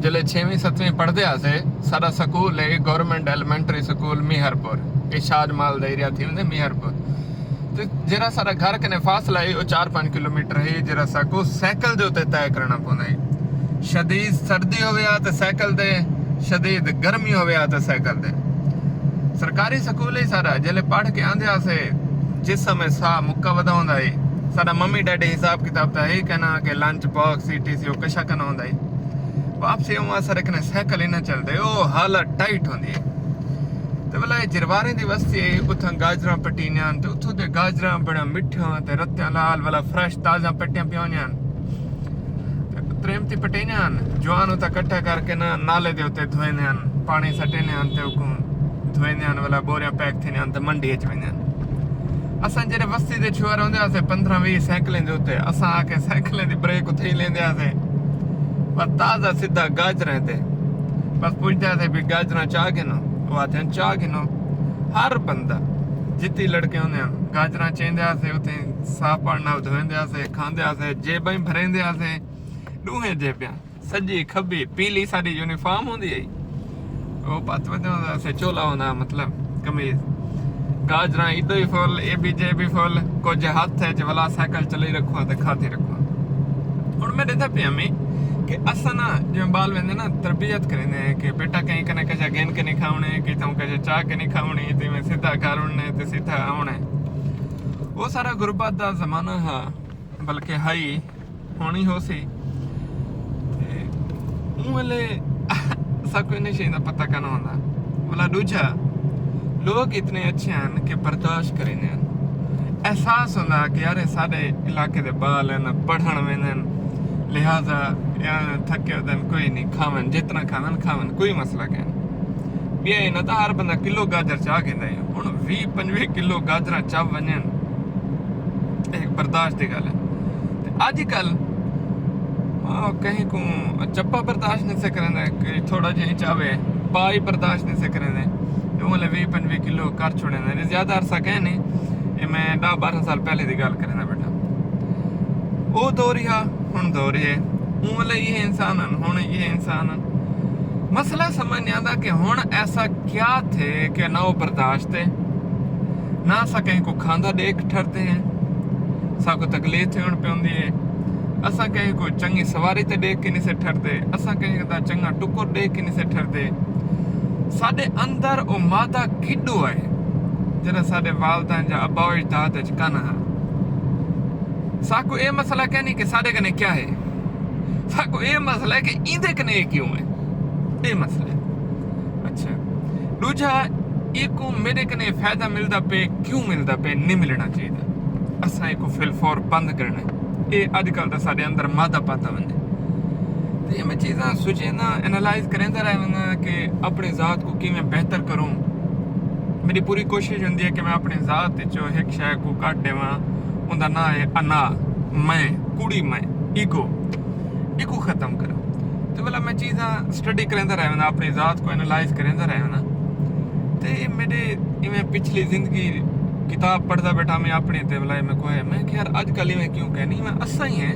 जिले 6वीं 7वीं पढ़ते आसे सारा स्कूल है गवर्नमेंट एलिमेंटरी स्कूल मीहरपुर ये शाजमाल दा एरिया थी वेंदे मीहरपुर तो जरा सारा घर कने फासला है वो 4-5 किलोमीटर है जरा साको साइकिल दे उत्ते तय करना पौंदा है शदीद सर्दी होवे आ ते साइकिल दे शदीद गर्मी होवे आ ते साइकिल दे सरकारी स्कूल ही सारा जिले पढ़ के आंदे आसे जिस समय सा मुक्का वदा होंदा है सारा मम्मी डैडी हिसाब किताब ता है कहना के लंच बॉक्स सीटीसी ओ कशा कना होंदा है वापसी वहाँ सारे कने साइकिल ही ना चलते ओ हालत टाइट होंदी है तो बोला जिरवारे दी वस्ती है उथां गाजरां पट्टीनियां ते उथों दे गाजरां बड़ा मिठियां ते रत्तियां लाल वाला फ्रेश ताजा पट्टियां पियोनियां प्रेमती पट्टीनियां जवान उता इकट्ठा करके ना नाले दे उत्ते धोइनियां पानी सटेनियां ते उको धोइनियां वाला बोरियां पैक थीनियां ते मंडी च वेंदियां असां जेरे वस्ती दे छुआर होंदे आसे 15-20 साइकिलें दे उत्ते असां आके साइकिलें दी ब्रेक उथे ही लेंदे आसे पर ताजा सीधा गाजरां ते बस पूछते आसे भी गाजरां चाह के ना वो आते हैं चाह के ना हर बंदा जितनी लड़के होंदे हैं गाजरां चेंदे आसे उथे साफ पानी नाल धोइंदे आसे खांदे आसे जेबां भरेंदे आसे दूहे जेबियां सजी खब्बी पीली साडी यूनिफॉर्म होंदी है वो पत वदे आसे चोला होना मतलब कमीज गाजरां इदो ही फुल ए भी फुल कुछ हाथ है वाला साइकिल चली रखो ते खाती रखो हुण मैं देखदा पिया मैं कि असां ना जो बाल वेंदे ना तरबियत करेंदे कि बेटा कहीं कने कशा गेन के नहीं खावणे कि तुम कशा चाह के नहीं खावणी ते मैं सीधा घर उड़ने ते सीधा आवणे वो सारा गुरबत दा जमाना हा बल्कि हाई होनी हो सी उले सब कोई नहीं दा पता कना होंदा बोला दूजा लोग इतने अच्छे हैं कि बर्दाश्त करेंदे हैं एहसास होंदा कि यार साडे इलाके दे बाल हैं पढ़ण वेंदे लिहाजा यार थके दिन कोई नहीं खावन जितना खावन कोई मसला क्या भी है ना तो हर बंदा किलो गाजर चाह के हुण 20-25 किलो गाजर चाह वजन एक बर्दाश्त की गल है अजकल कहीं को चप्पा बर्दाश्त नहीं से करेंगे थोड़ा जिहा चाहे पा ही बर्दाश्त नहीं से करेंगे मतलब 20-25 किलो कर छोड़े ज्यादा अरसा कह नहीं मैं 10-12 साल पहले की गल करें बेटा वो दौर ही हुण दौर है मतलब ये इंसान हुण ये इंसान मसला समझ नहीं आता कि हुण ऐसा क्या थे कि ना वो बर्दाश्त है ना असा कहीं को खांदा देख ठरते हैं साको तकलीफ थियण पवंदी है असा कहीं को चंगी सवारी ते देख के नहीं से ठरते असा कहीं का चंगा टुकुर देख के नहीं से ठरते साडे अंदर ओ मादा किड्डो है जरा साडे वालदैन जा अब्बा अजदाद च काना साको ये मसला क्या नहीं कि साडे कने क्या है साको ये मसला है कि इंदे कने क्यों है ये मसला है अच्छा दूजा एक मेरे कने फायदा मिलता पे क्यों मिलता पे नहीं मिलना चाहिए असा एक फिलफौर बंद करना ये अजकल तो साडे अंदर मादा पाता बंदे तो ये मैं चीज़ां सोचे ना एनालाइज करेंदा रहना कि अपने ज़ात को किवें बेहतर करूं मेरी पूरी कोशिश होंदी है कि मैं अपनी ज़ात चो एक शय को कट देवां उनका ना है अना मैं कुड़ी मैं ईगो खत्म करा तो बोला मैं चीज़ा स्टडी करेंदा रहना अपनी ज़ात को एनालाइज करेंदा रहना तो मेरे इवें पिछली जिंदगी किताब पढ़ता बैठा मैं अपने ते बोला मैं को है मैं कि यार अजकल इवें क्यों कहनी मैं असा ही है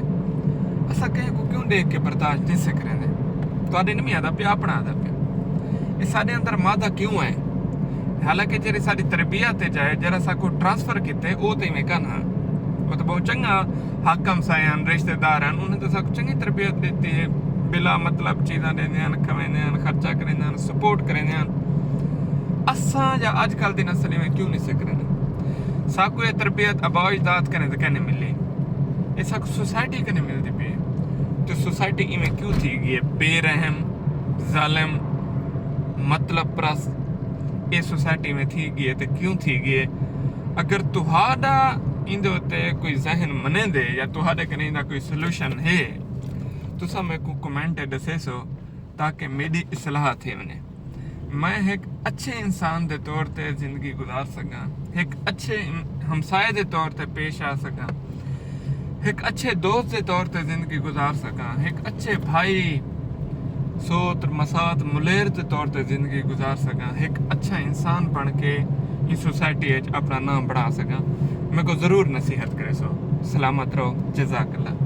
असा कहीं को क्यों देख के बर्दाश्त नहीं से करेंदे तुहाडे नहीं आता पिया अपना आता पिया ये साडे अंदर मादा क्यों है हालांकि जेरी साडी तरबियत जाए जरा साको ट्रांसफर किते ओ ते इवें कना वो तो बहुत चंगा हाकम सायन रिश्तेदार हैं उन्हें तो सब चंगी तरबियत देती है बिला मतलब चीज़ा देंदे हैं खवेंदे हैं खर्चा करेंदे हैं सपोर्ट करेंदे हैं असा या अजकल दी नस्ल में क्यों नहीं से करेंदे साको ये तरबियत अबा अजदाद करें तो कहने मिली ये साको सोसाइटी कने मिलती पी तो सोसाइटी इवें क्यों थी गई है बेरहम जालिम मतलब प्रस्त ये सोसाइटी में थी गई है तो क्यों थी गई है अगर तुहाडा इंदे उत्ते कोई जहन मने दे या तुहाडे कने इंदा कोई सोल्यूशन है तुसा मेरे को कमेंट दसे सो ताकि मेरी इस्लाह थे वने मैं एक अच्छे इंसान के तौर पर जिंदगी गुजार सका एक अच्छे हमसाए के तौर पर पेश आ सका एक अच्छे दोस्त के तौर पर जिंदगी गुजार सका एक अच्छे भाई सोत मसात मुलेर के तौर पर जिंदगी गुजार सका एक अच्छा इंसान बन के इस सोसाइटी अपना नाम बढ़ा सका मेरे को ज़रूर नसीहत करे सो सलामत रहो जज़ाकल्लाह।